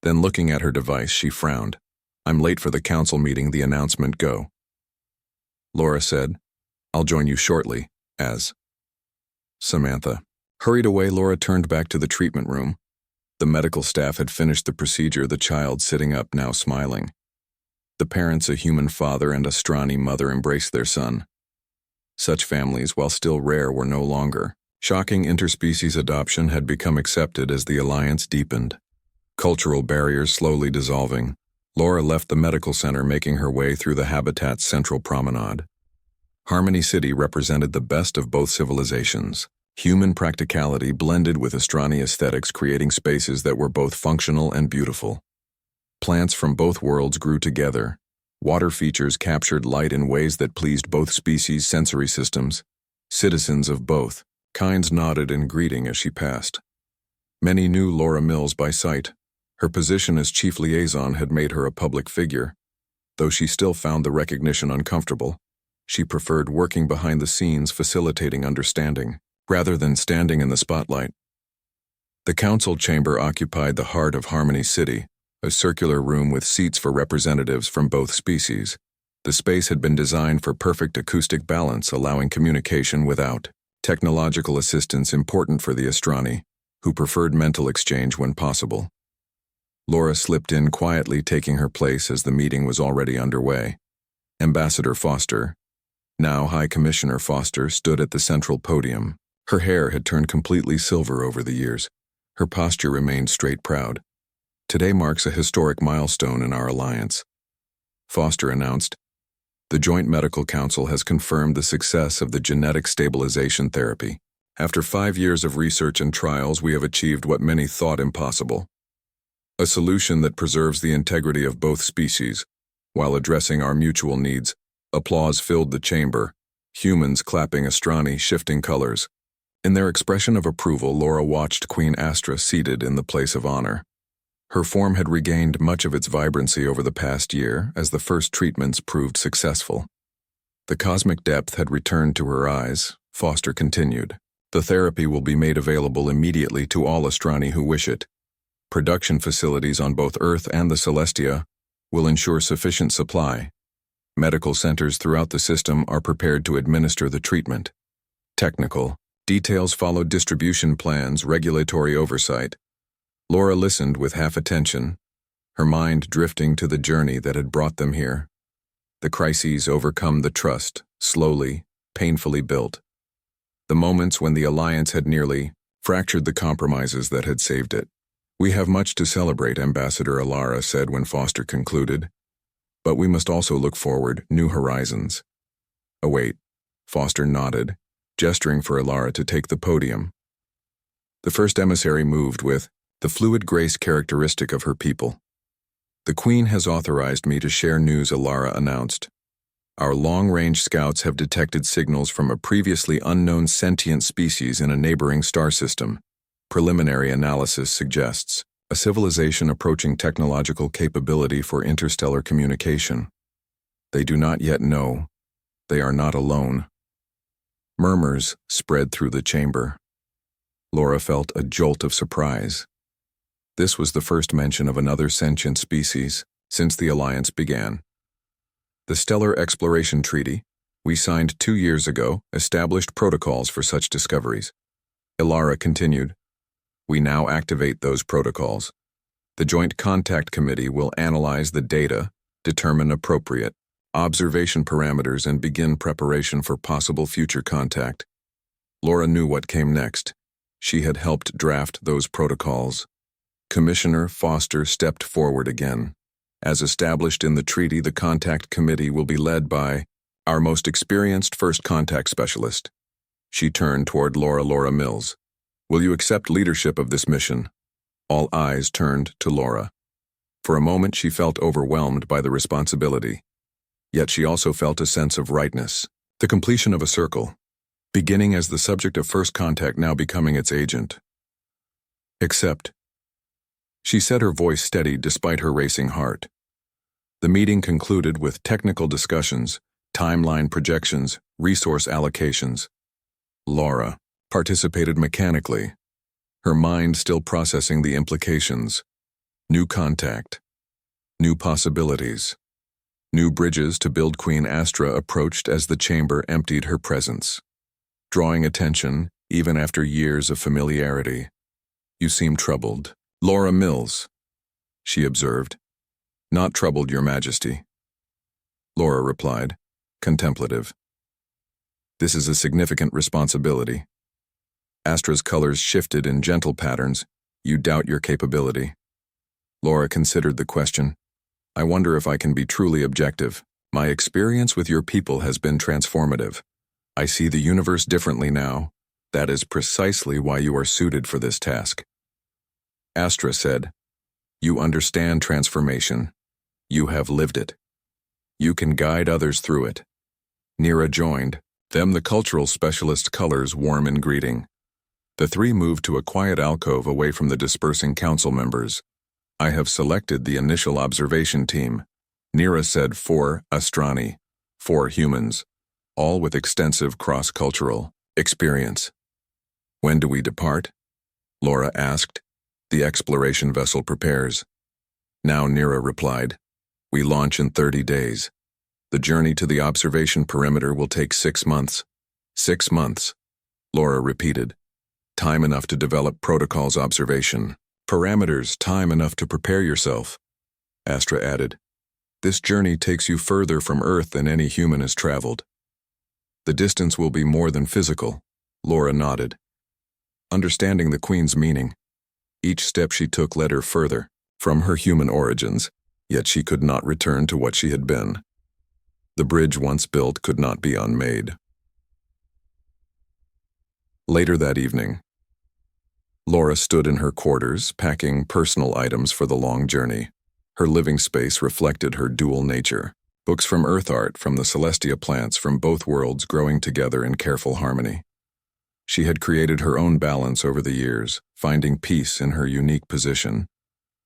Then, looking at her device, she frowned. I'm late for the council meeting. The announcement go. Laura said, I'll join you shortly, as Samantha hurried away. Laura turned back to the treatment room. The medical staff had finished the procedure, the child sitting up, now smiling. The parents, a human father and Astrani mother, embraced their son. Such families, while still rare, were no longer. Shocking interspecies adoption had become accepted as the alliance deepened. Cultural barriers slowly dissolving. Laura left the medical center, making her way through the habitat's central promenade. Harmony City represented the best of both civilizations. Human practicality blended with Astrani aesthetics, creating spaces that were both functional and beautiful. Plants from both worlds grew together. Water features captured light in ways that pleased both species' sensory systems. Citizens of both kinds nodded in greeting as she passed. Many knew Laura Mills by sight. Her position as chief liaison had made her a public figure. Though she still found the recognition uncomfortable, she preferred working behind the scenes, facilitating understanding, rather than standing in the spotlight. The council chamber occupied the heart of Harmony City, a circular room with seats for representatives from both species. The space had been designed for perfect acoustic balance, allowing communication without technological assistance, important for the Astrani, who preferred mental exchange when possible. Laura slipped in quietly, taking her place as the meeting was already underway. Ambassador Foster, now High Commissioner Foster, stood at the central podium. Her hair had turned completely silver over the years. Her posture remained straight, proud. Today marks a historic milestone in our alliance, Foster announced. The Joint Medical Council has confirmed the success of the genetic stabilization therapy. After 5 years of research and trials, we have achieved what many thought impossible. A solution that preserves the integrity of both species, while addressing our mutual needs. Applause filled the chamber, humans clapping, Astrani shifting colors. In their expression of approval, Laura watched Queen Astra seated in the place of honor. Her form had regained much of its vibrancy over the past year as the first treatments proved successful. The cosmic depth had returned to her eyes. Foster continued. The therapy will be made available immediately to all Astrani who wish it. Production facilities on both Earth and the Celestia will ensure sufficient supply. Medical centers throughout the system are prepared to administer the treatment. Technical details follow distribution plans, regulatory oversight. Laura listened with half attention, her mind drifting to the journey that had brought them here. The crises overcome the trust, slowly, painfully built. The moments when the Alliance had nearly fractured the compromises that had saved it. "We have much to celebrate," Ambassador Alara said when Foster concluded. "But we must also look forward, new horizons." "Await." Foster nodded, gesturing for Alara to take the podium. The first emissary moved with the fluid grace characteristic of her people. "The Queen has authorized me to share news," Alara announced. "Our long-range scouts have detected signals from a previously unknown sentient species in a neighboring star system. Preliminary analysis suggests a civilization approaching technological capability for interstellar communication. They do not yet know. They are not alone." Murmurs spread through the chamber. Laura felt a jolt of surprise. This was the first mention of another sentient species since the Alliance began. "The Stellar Exploration Treaty we signed 2 years ago established protocols for such discoveries." Alara continued. "We now activate those protocols. The Joint Contact Committee will analyze the data, determine appropriate observation parameters, and begin preparation for possible future contact." Laura knew what came next. She had helped draft those protocols. Commissioner Foster stepped forward again. "As established in the treaty, the Contact Committee will be led by our most experienced first contact specialist." She turned toward Laura Mills. "Will you accept leadership of this mission?" All eyes turned to Laura. For a moment she felt overwhelmed by the responsibility. Yet she also felt a sense of rightness. The completion of a circle, beginning as the subject of first contact, now becoming its agent. "Accept." She said, her voice steady despite her racing heart. The meeting concluded with technical discussions, timeline projections, resource allocations. Laura participated mechanically, her mind still processing the implications. New contact, new possibilities, new bridges to build. Queen Astra approached as the chamber emptied her presence, drawing attention even after years of familiarity. "You seem troubled." "Laura Mills," she observed. "Not troubled, Your Majesty." Laura replied, contemplative. "This is a significant responsibility." Astra's colors shifted in gentle patterns. "You doubt your capability." Laura considered the question. "I wonder if I can be truly objective. My experience with your people has been transformative. I see the universe differently now. That is precisely why you are suited for this task." Astra said, "You understand transformation. You have lived it. You can guide others through it." Nira joined, them the cultural specialist colors warm in greeting. The three moved to a quiet alcove away from the dispersing council members. "I have selected the initial observation team." Nira said 4 Astrani, 4 humans, all with extensive cross-cultural experience. "When do we depart?" Laura asked. "The exploration vessel prepares." Now Nira replied, "We launch in 30 days. The journey to the observation perimeter will take 6 months. 6 months," Laura repeated. "Time enough to develop protocols, observation parameters, time enough to prepare yourself." Astra added, "This journey takes you further from Earth than any human has traveled." "The distance will be more than physical," Laura nodded, understanding the Queen's meaning. Each step she took led her further from her human origins, yet she could not return to what she had been. The bridge once built could not be unmade. Later that evening, Laura stood in her quarters, packing personal items for the long journey. Her living space reflected her dual nature. Books from Earth art, from the Celestia plants from both worlds growing together in careful harmony. She had created her own balance over the years, finding peace in her unique position.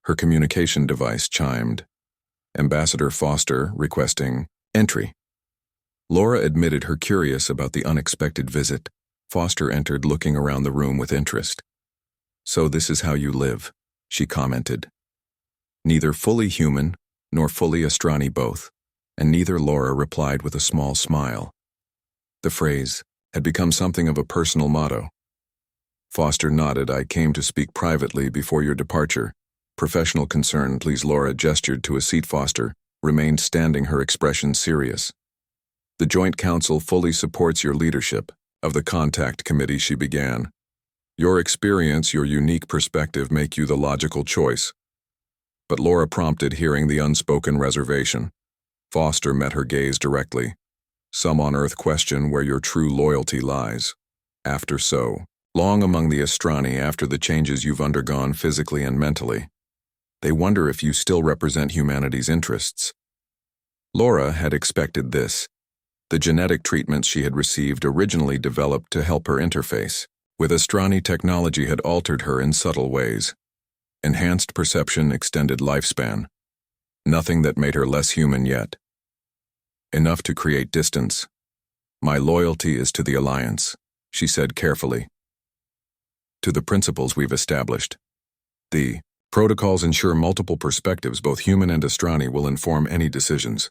Her communication device chimed. Ambassador Foster requesting entry. Laura admitted her curious about the unexpected visit. Foster entered, looking around the room with interest. "So this is how you live." she commented. Neither fully human, nor fully Astrani both, and neither, Laura replied with a small smile. The phrase had become something of a personal motto. Foster nodded. I came to speak privately before your departure. Professional concern, please. Laura gestured to a seat. Foster remained standing, her expression serious. The Joint Council fully supports your leadership of the Contact Committee, she began. Your experience, your unique perspective make you the logical choice. But Laura prompted, hearing the unspoken reservation. Foster met her gaze directly. Some on Earth question where your true loyalty lies. After so long among the Astrani, after the changes you've undergone physically and mentally, they wonder if you still represent humanity's interests. Laura had expected this. The genetic treatments she had received, originally developed to help her interface with Astrani technology, had altered her in subtle ways. Enhanced perception, extended lifespan. Nothing that made her less human yet. Enough to create distance. My loyalty is to the Alliance, she said carefully. To the principles we've established. The protocols ensure multiple perspectives, both human and Astrani, will inform any decisions.